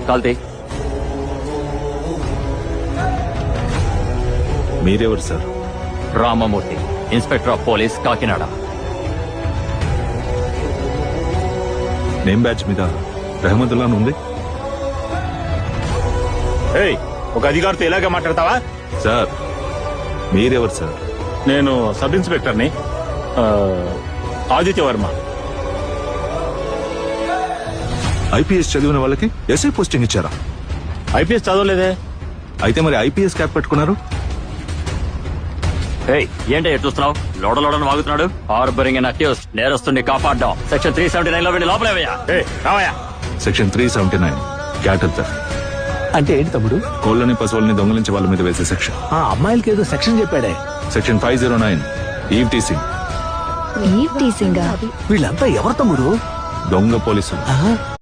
కాల్తీ. మీరెవరు sir? Ramamurthy, inspector of police, Kakinada. Name batch మీద రెహమతుల్లా ఉంది. ఒక అధికారితో ఇలాగే మాట్లాడతావా? సార్ మీరెవరు సార్? నేను సబ్ ఇన్స్పెక్టర్ని, ఆదిత్య వర్మ. ఐపీఎస్ చదివిన వాళ్ళకి ఎస్ఐ పోస్టింగ్ ఇచ్చారా? ఐపీఎస్ చదవలేదే. అయితే మరి ఐపీఎస్ క్యాప్ పెట్టుకున్నారు? ఏంటి చూస్తున్నావు? లోడలోడని వాగుతున్నాడు. హార్బరింగ్ అండ్ అక్యూజ్, నేరస్తుని కాపాడడం. సెక్షన్ 379 లో వీడి లోపలేవయ్యా. సెక్షన్ 379 క్యాటల్ థెఫ్ట్ అంటే ఏంటి తమ్ముడు? కోళ్ళని పశువుల్ని దొంగలించే వాళ్ళ మీద వేసే సెక్షన్. ఆ అమ్మాయిలకి ఏదో సెక్షన్ చెప్పాడే. సెక్షన్ 509 ఈవ్ టీసింగ్. వీళ్ళంతా ఎవరు తమ్ముడు? దొంగ పోలీసులు.